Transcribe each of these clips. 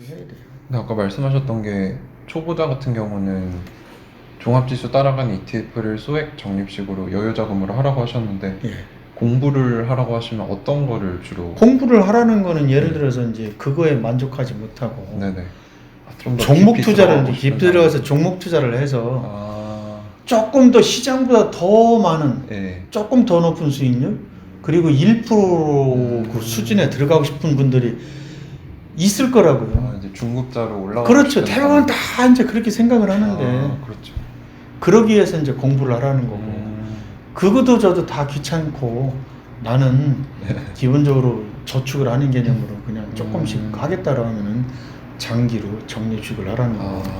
해야 돼요. 근데 아까 말씀하셨던 게 초보자 같은 경우는 종합지수 따라가는 ETF를 소액 적립식으로 여유자금으로 하라고 하셨는데 예. 공부를 하라고 하시면 어떤 거를 주로? 공부를 하라는 거는 예를 네. 들어서 이제 그거에 만족하지 못하고 네네. 좀 더 종목 깊이 투자를 들어가고 이제 싶은 깊이 들어가서 종목 투자를 해서 아, 조금 더 시장보다 더 많은 예. 조금 더 높은 수익률 그리고 1%그 수준에 들어가고 싶은 분들이 있을 거라고요. 아, 이제 중급자로 올라가고 그렇죠. 싶은 대부분 다 이제 그렇게 생각을 하는데 아, 그렇죠. 그러기 위해서 이제 공부를 하라는 거고 음, 그것도 저도 다 귀찮고 나는 기본적으로 저축을 하는 개념으로 그냥 조금씩 하겠다라고 하면은 장기로 적립식을 하라는 거고 아,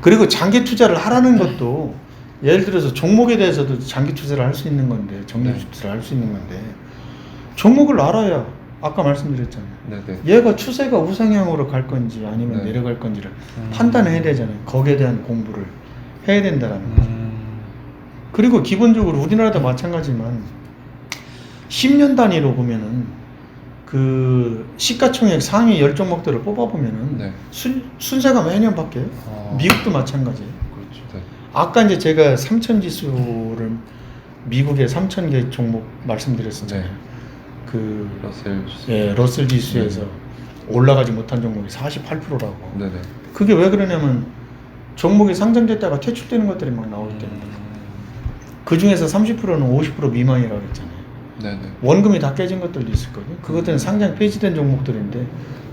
그리고 장기 투자를 하라는 것도 예를 들어서 종목에 대해서도 장기 투자를 할 수 있는 건데 적립 네. 투자를 할 수 있는 건데 종목을 알아야 아까 말씀드렸잖아요. 네네. 얘가 추세가 우상향으로 갈 건지 아니면 네. 내려갈 건지를 판단해야 되잖아요. 거기에 대한 공부를 해야 된다라는 거죠. 그리고 기본적으로 우리나라도 마찬가지지만 10년 단위로 보면은 그 시가총액 상위 10종목들을 뽑아보면은 네. 순서가 매년 바뀌어요. 아, 미국도 마찬가지예요. 그렇죠. 네. 아까 이제 제가 3000지수를 미국의 3000개 종목 말씀드렸었잖아요. 네. 그 러셀. 예, 러셀 지수에서 올라가지 못한 종목이 48%라고. 네네. 그게 왜 그러냐면 종목이 상장됐다가 퇴출되는 것들이 막 나오기 때문에. 그 중에서 30%는 50% 미만이라고 했잖아요. 네네. 원금이 다 깨진 것들도 있었거든요. 그것들은 상장 폐지된 종목들인데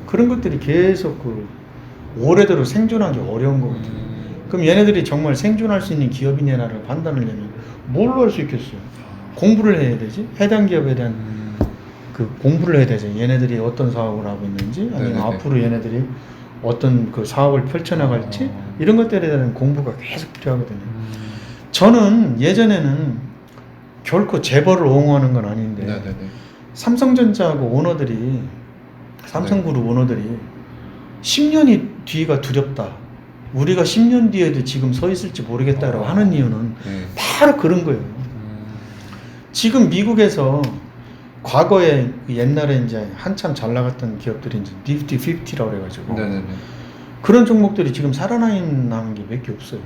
그런 것들이 계속 그 오래도록 생존하기 어려운 거거든요. 그럼 얘네들이 정말 생존할 수 있는 기업이냐를 판단을 하려면 뭘로 할 수 있겠어요? 공부를 해야 되지. 해당 기업에 대한 그 공부를 해야 되죠. 얘네들이 어떤 사업을 하고 있는지 아니면 네네네. 앞으로 얘네들이 어떤 그 사업을 펼쳐나갈지 이런 것들에 대한 공부가 계속 필요하거든요. 저는 예전에는 결코 재벌을 옹호하는 건 아닌데 네네네. 삼성전자하고 오너들이 삼성그룹 오너들이 10년이 뒤가 두렵다. 우리가 10년 뒤에도 지금 서 있을지 모르겠다라고 하는 이유는 네. 바로 그런 거예요. 지금 미국에서 과거에 옛날에 이제 한참 잘 나갔던 기업들이 이제 니프티 50라고 그래가지고 네네네. 그런 종목들이 지금 살아남은 게 몇 개 없어요.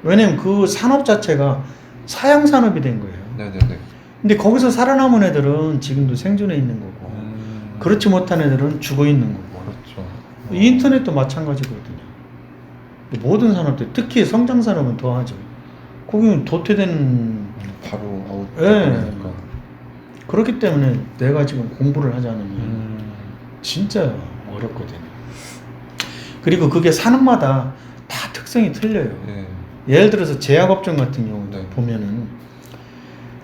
왜냐면 그 산업 자체가 사양 산업이 된 거예요. 네네네. 근데 거기서 살아남은 애들은 지금도 생존해 있는 거고 그렇지 못한 애들은 죽어 있는 거고 그렇죠. 인터넷도 마찬가지거든요. 모든 산업들 특히 성장 산업은 더하죠. 거기는 도태된 바로 아웃. 예. 그렇기 때문에 내가 지금 공부를 하지 않으면 진짜 어렵거든요. 그리고 그게 산업마다 다 특성이 틀려요. 네. 예를 들어서 제약업종 같은 경우도 네. 보면은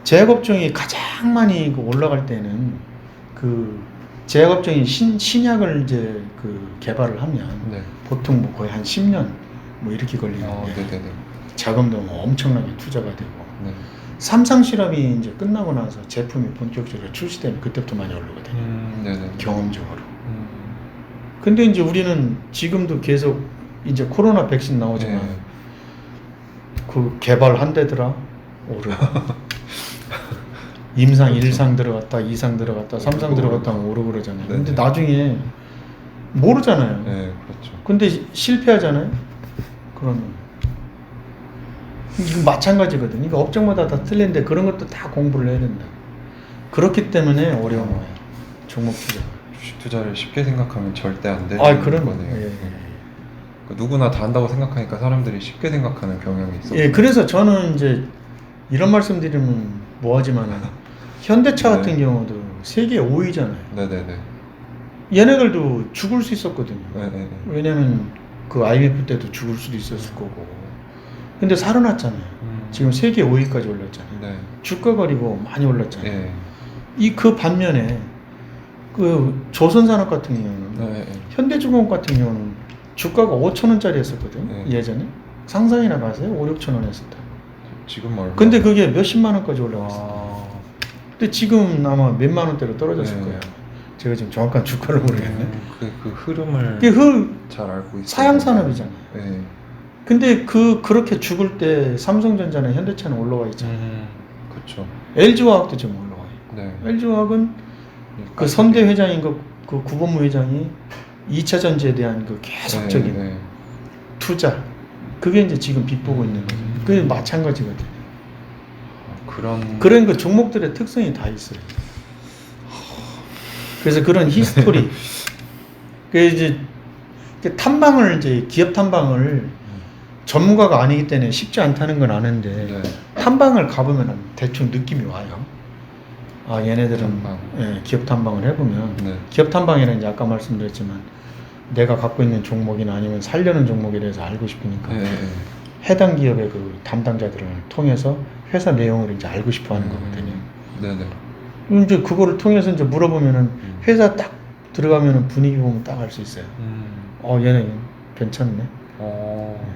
제약업종이 가장 많이 올라갈 때는 그 제약업종이 신약을 이제 그 개발을 하면 네. 보통 뭐 거의 한 10년 뭐 이렇게 걸리는데 네네네. 자금도 뭐 엄청나게 투자가 되고 네. 삼상 실험이 이제 끝나고 나서 제품이 본격적으로 출시되면 그때부터 많이 오르거든요. 네네. 경험적으로. 근데 이제 우리는 지금도 계속 이제 코로나 백신 나오지만 네. 그 개발한대더라 오르고 임상 1상 들어갔다 2상 들어갔다 3상 들어갔다 하면 오르고 그러잖아요. 근데 네네. 나중에 모르잖아요. 네, 그렇죠. 근데 실패하잖아요. 그러면 이거 마찬가지거든요. 그러니까 업종마다 다 틀린데 그런 것도 다 공부를 해야 된다. 그렇기 때문에 어려운 거예요. 종목 투자. 주식 투자를 쉽게 생각하면 절대 안 되는 그런 거네요. 예. 그러니까 누구나 다 한다고 생각하니까 사람들이 쉽게 생각하는 경향이 있어요. 예, 그래서 저는 이제 이런 말씀 드리면 뭐하지만 현대차 같은 네. 경우도 세계 5위잖아요. 네네네. 얘네들도 죽을 수 있었거든요. 네네네. 왜냐면 그 IMF 때도 죽을 수도 있었을 거고. 근데 살아났잖아요. 지금 세계 5위까지 올랐잖아요. 네. 주가 거리고 많이 올랐잖아요. 예. 그 반면에 그 조선산업 같은 경우는 네. 현대중공업 같은 경우는 주가가 5,000원짜리 했었거든요. 네. 예전에 상상이나 가세요? 5, 6,000원 했었다. 지금 얼마? 근데 그게 몇십만 원까지 올라갔어요. 아. 근데 지금 아마 몇만 원대로 떨어졌을 네. 거예요. 제가 지금 정확한 주가를 모르겠네. 그 흐름을 그게 잘 알고 있어요. 사양 산업이잖아요. 네. 근데 그렇게 죽을 때 삼성전자나 현대차는 올라와 있잖아요. 그렇죠. LG화학도 좀 올라와 있고. 네. LG화학은 그 선대 회장인 그 구본무 회장이 2차 전지에 대한 그 계속적인 네, 네. 투자, 그게 이제 지금 빚보고 있는 거죠. 그게 마찬가지거든요. 그런 그 종목들의 특성이 다 있어요. 그래서 그런 히스토리, 그 이제 탐방을 이제 기업 탐방을 전문가가 아니기 때문에 쉽지 않다는 건 아는데 네. 탐방을 가보면 대충 느낌이 와요. 아, 얘네들은 탐방. 예, 기업 탐방을 해보면 네. 기업 탐방이라는 이제 아까 말씀드렸지만 내가 갖고 있는 종목이나 아니면 살려는 종목에 대해서 알고 싶으니까 네, 네. 해당 기업의 그 담당자들을 통해서 회사 내용을 이제 알고 싶어 하는 거거든요. 네네. 이제 그거를 통해서 이제 물어보면은 회사 딱 들어가면은 분위기 보면 딱 알 수 있어요. 얘는 괜찮네.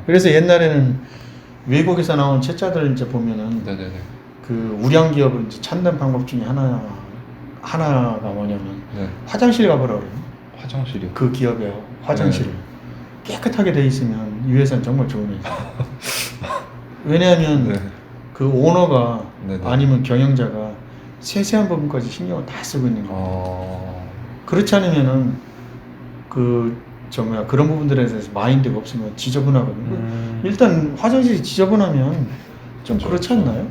그래서 옛날에는 외국에서 나온 책자들 이제 보면은 네네네. 그 우량 기업을 이제 찾는 방법 중에 하나가 뭐냐면 네. 화장실 가보라 그래요. 화장실이요. 그 기업의 화장실을 깨끗하게 돼 있으면 이 회사는 정말 좋은 회사. 왜냐하면 네. 그 오너가 네네. 아니면 경영자가 세세한 부분까지 신경을 다 쓰고 있는 거예요. 그렇지 않으면은 그런 부분들에 대해서 마인드가 없으면 지저분하거든요. 일단 화장실이 지저분하면 좀 그렇지 않나요?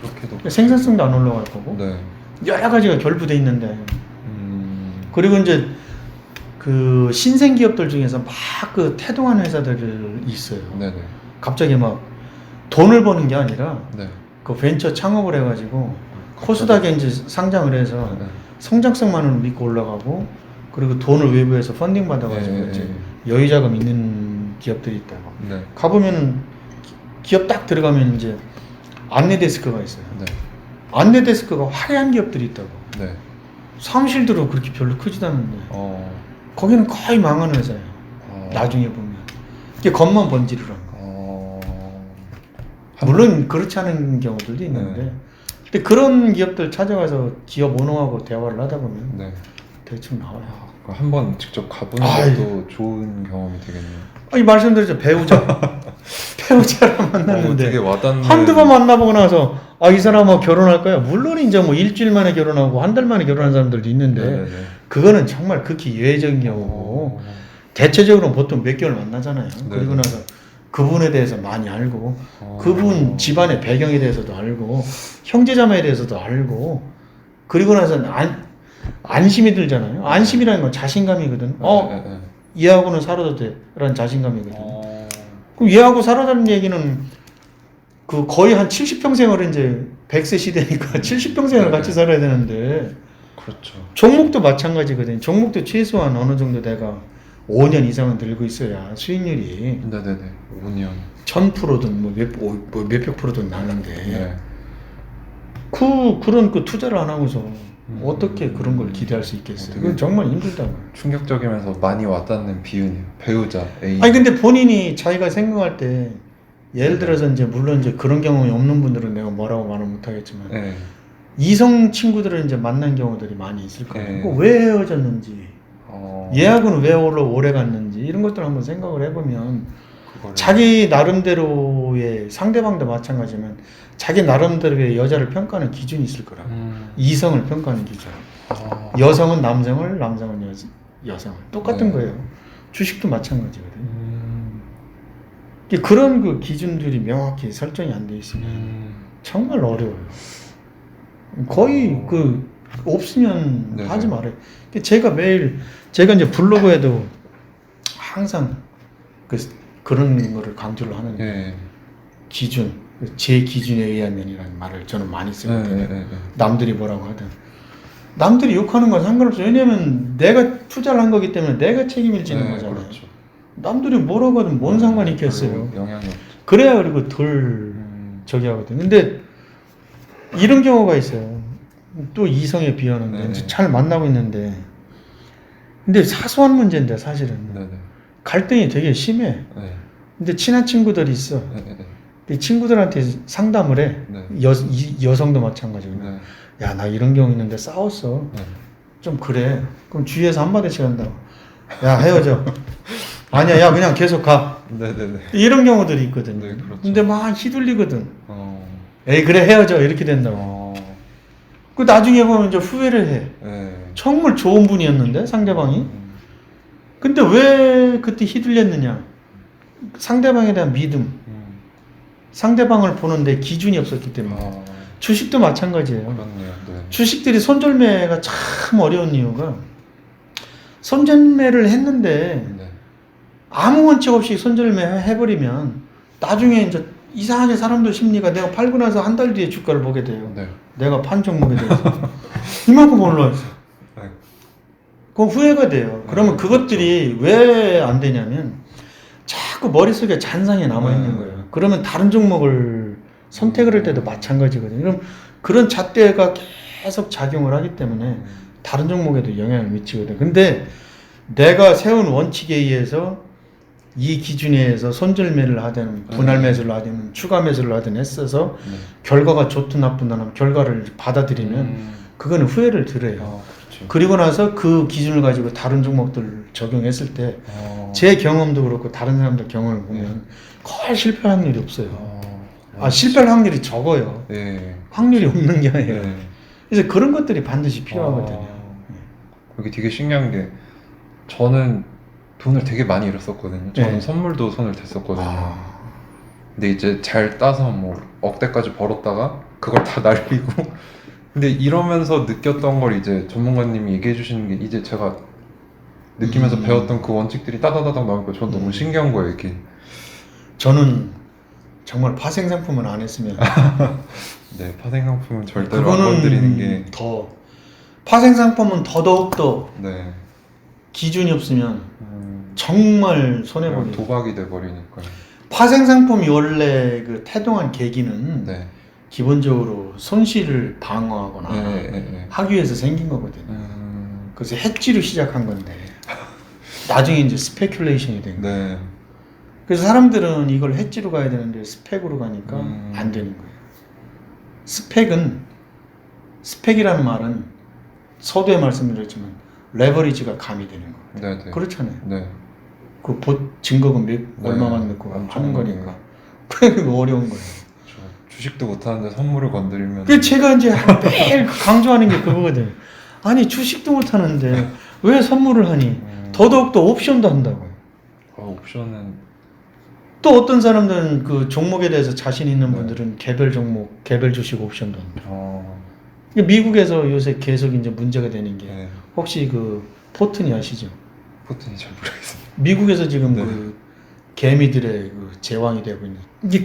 그렇게도. 생산성도 안 올라갈 거고 네. 여러 가지가 결부돼 있는데 그리고 이제 그 신생 기업들 중에서 막 그 태동하는 회사들이 있어요. 네네. 갑자기 막 돈을 버는 게 아니라 네. 그 벤처 창업을 해가지고 코스닥에 이제 상장을 해서 네. 성장성만을 믿고 올라가고 그리고 돈을 외부에서 펀딩 받아가지고 네. 이제 여유자금 있는 기업들이 있다고. 네. 가보면은 기업 딱 들어가면 이제 안내 데스크가 있어요. 네. 안내 데스크가 화려한 기업들이 있다고. 네. 사무실들은 그렇게 별로 크지도 않은데 거기는 거의 망하는 회사예요. 나중에 보면 이게 겉만 번지르르 한 거. 물론 그렇지 않은 경우들도 있는데 네. 근데 그런 기업들 찾아가서 기업 오너하고 대화를 하다 보면 네. 대충 나와요. 한번 직접 가보는 아이. 것도 좋은 경험이 되겠네요. 아니 말씀드렸죠. 배우자. 배우자를 만났는데 되게 와닿는. 한두 번 만나보고 나서 이 사람하고 결혼할 거야. 물론 이제 뭐 일주일 만에 결혼하고 한 달 만에 결혼한 사람들도 있는데 네네네. 그거는 정말 극히 예외적인 경우고 대체적으로 보통 몇 개월 만나잖아요. 그리고 나서 그분에 대해서 많이 알고 그분 집안의 배경에 대해서도 알고 형제자매에 대해서도 알고 그리고 나서 안심이 들잖아요. 안심이라는 건 자신감이거든. 얘하고는 살아도 돼 라는 자신감이거든. 그럼 얘하고 살아다는 얘기는 그 거의 한 70평생을 이제 100세 시대니까 70평생을 같이 살아야 되는데 그렇죠. 종목도 마찬가지거든요. 종목도 최소한 어느 정도 내가 5년 이상은 들고 있어야 수익률이 네네네. 5년. 1000%든 몇백 프로든 나는데 네. 그런 그 투자를 안 하고서 어떻게 그런 걸 기대할 수 있겠어요? 되게 그건 정말 힘들다고. 충격적이면서 많이 와닿는 비유네요. 배우자 A. 아니 근데 본인이 자기가 생각할 때 예를 들어서 이제 물론 이제 그런 경험이 없는 분들은 내가 뭐라고 말은 못하겠지만 네. 이성 친구들을 이제 만난 경우들이 많이 있을 거예요. 네. 왜 헤어졌는지, 얘하고는 왜 오래 갔는지 이런 것들 한번 생각을 해보면 자기 나름대로의 상대방도 마찬가지지만 자기 나름대로의 여자를 평가하는 기준이 있을 거라고. 이성을 평가하는 기준. 여성은 남성을, 남성은 여성을. 똑같은 거예요. 주식도 마찬가지거든요. 그런 그 기준들이 명확히 설정이 안 돼 있으면 정말 어려워요. 거의 없으면 네네. 하지 말아요. 제가 이제 블로그에도 항상 그런 거를 강조를 하는데 네. 기준, 제 기준에 의하면이라는 말을 저는 많이 쓰거든요. 네. 남들이 뭐라고 하든 남들이 욕하는 건 상관없어요. 왜냐면 내가 투자를 한 거기 때문에 내가 책임을 지는 거잖아요. 그렇죠. 남들이 뭐라고 하든 뭔 상관이 있겠어요. 영향이 없죠. 그래야 그리고 덜 저기 하거든요. 근데 이런 경우가 있어요. 또 이성에 비하는데 네네. 이제 잘 만나고 있는데 근데 사소한 문제인데 사실은 네네. 갈등이 되게 심해. 네. 근데 친한 친구들이 있어. 네네. 이 친구들한테 상담을 해. 네. 여성도 마찬가지고. 네. 야, 나 이런 경우 있는데 싸웠어. 네. 좀 그래. 그럼 주위에서 한마디씩 한다고. 야, 헤어져. 아니야, 야, 그냥 계속 가. 네네네. 이런 경우들이 있거든요. 네, 그렇죠. 근데 막 휘둘리거든. 어. 에이, 그래, 헤어져. 이렇게 된다고. 그 나중에 보면 이제 후회를 해. 네. 정말 좋은 분이었는데, 상대방이. 근데 왜 그때 휘둘렸느냐? 상대방에 대한 믿음, 상대방을 보는데 기준이 없었기 때문에. 주식도 마찬가지예요. 그렇네요. 네. 주식들이 손절매가 참 어려운 이유가 손절매를 했는데 네. 아무 원칙 없이 손절매 해버리면 나중에 이제 이상하게 사람들 심리가 내가 팔고 나서 한 달 뒤에 주가를 보게 돼요. 네. 내가 판 종목에 대해서 이만큼 올라왔어. 네. 그럼 후회가 돼요. 그러면 그것들이 왜 안 되냐면 자꾸 머릿속에 잔상이 남아있는 거예요. 그러면 다른 종목을 선택을 할 때도 마찬가지거든요. 그럼 그런 잣대가 계속 작용을 하기 때문에 다른 종목에도 영향을 미치거든요. 근데 내가 세운 원칙에 의해서 이 기준에 의해서 손절매를 하든 분할 매수를 하든 추가 매수를 하든 했어서 결과가 좋든 나쁘든 하면 결과를 받아들이면 그거는 후회를 들어요. 그렇죠. 그리고 나서 그 기준을 가지고 다른 종목들 적용했을 때 제 경험도 그렇고 다른 사람들 경험을 보면 거의 실패할 확률이 없어요. 실패할 확률이 적어요. 네. 확률이 없는 게 아니에요. 네. 그래서 그런 것들이 반드시 필요하거든요. 여기 되게 신기한 게 저는 돈을 되게 많이 잃었었거든요. 저는 네. 선물도 손을 댔었거든요. 근데 이제 잘 따서 뭐 억대까지 벌었다가 그걸 다 날리고 근데 이러면서 느꼈던 걸 이제 전문가님이 얘기해 주시는 게 이제 제가 느끼면서 배웠던 그 원칙들이 따다다닥 나오니까 전 너무 신기한 거예요, 이게. 저는 정말 파생 상품을 안 했으면 네, 파생 상품은 절대로 안 건드리는 게 더 파생 상품은 더더욱더 네. 기준이 없으면 정말 손해 그냥 보기. 도박이 돼 버리니까. 파생 상품이 원래 그 태동한 계기는 네. 기본적으로 손실을 방어하거나 네. 하기 위해서 생긴 거거든요. 그래서 해지로 시작한 건데 나중에 이제 스페큘레이션이 된 거예요. 네. 그래서 사람들은 이걸 해지로 가야 되는데 스펙으로 가니까 안 되는 거예요. 스펙이라는 말은 서두에 말씀드렸지만 레버리지가 가미되는 거예요. 네. 그렇잖아요. 네. 그 증거금 얼마만 넣고 하는 거니까 그게 어려운 거예요. 주식도 못하는데 선물을 건드리면. 그 제가 이제 매일 강조하는 게 그거거든요. 아니 주식도 못하는데 왜 선물을 하니? 더더욱더 옵션도 한다고요. 옵션은 또 어떤 사람들은 그 종목에 대해서 자신 있는 분들은 개별 종목, 개별 주식 옵션도 합니다. 미국에서 요새 계속 이제 문제가 되는 게 혹시 그 포트니 아시죠? 포트니 잘 모르겠습니다. 미국에서 지금 그 개미들의 그 제왕이 되고 있는. 이제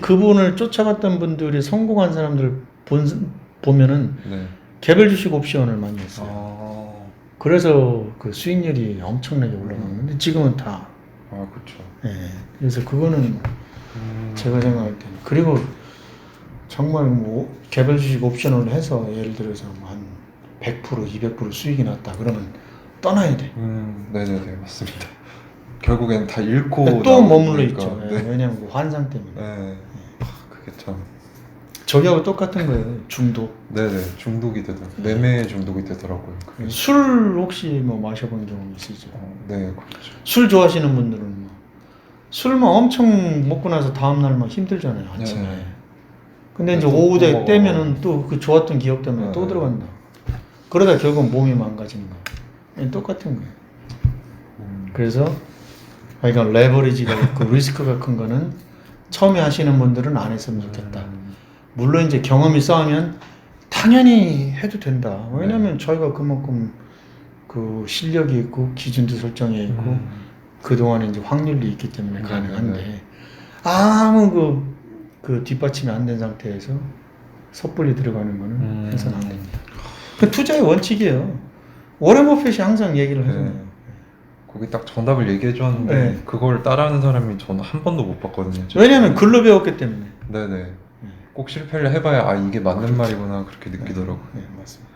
그분을 쫓아갔던 분들이 성공한 사람들 보면은 개별 주식 옵션을 많이 했어요. 그래서 그 수익률이 엄청나게 올라가는데 지금은 다. 그렇죠. 예. 그래서 그거는 제가 생각할 때는 그리고 정말 뭐 개별 주식 옵션을 해서 예를 들어서 뭐 한 100%, 200% 수익이 났다 그러면 떠나야 돼. 네네네 맞습니다. 결국엔 다 잃고 또 머물러 있죠. 네. 왜냐면 그 환상 때문에. 그게 참. 저기하고 똑같은 거예요. 중독. 네네 중독이 되더라고요. 매매 중독이 되더라고요. 술 혹시 뭐 마셔본 경험 있으시죠? 네 그렇죠. 술 좋아하시는 분들은 뭐 술만 엄청 먹고 나서 다음날 막 힘들잖아요 아침에. 근데 이제 오후 때면은 또 그 좋았던 기억 때문에 또 들어간다. 그러다 결국 몸이 망가지는 거예요. 똑같은 거예요. 그래서 그러니까 레버리지가 있고 리스크가 큰 거는 처음에 하시는 분들은 안 했으면 좋겠다. 물론 이제 경험이 쌓으면 당연히 해도 된다. 왜냐면 저희가 그만큼 그 실력이 있고 기준도 설정해 있고 그동안에 이제 확률도 있기 때문에 가능한데 아무 그 뒷받침이 안 된 상태에서 섣불리 들어가는 거는 해서는 안 됩니다. 그 투자의 원칙이에요. 워렌 버핏이 항상 얘기를 하잖아요. 거기 딱 정답을 얘기해 줬는데 그걸 따라하는 사람이 저는 한 번도 못 봤거든요. 왜냐면 글로 배웠기 때문에. 네네. 꼭 실패를 해봐야 이게 맞는 말이구나 그렇게 느끼더라고요. 네, 맞습니다.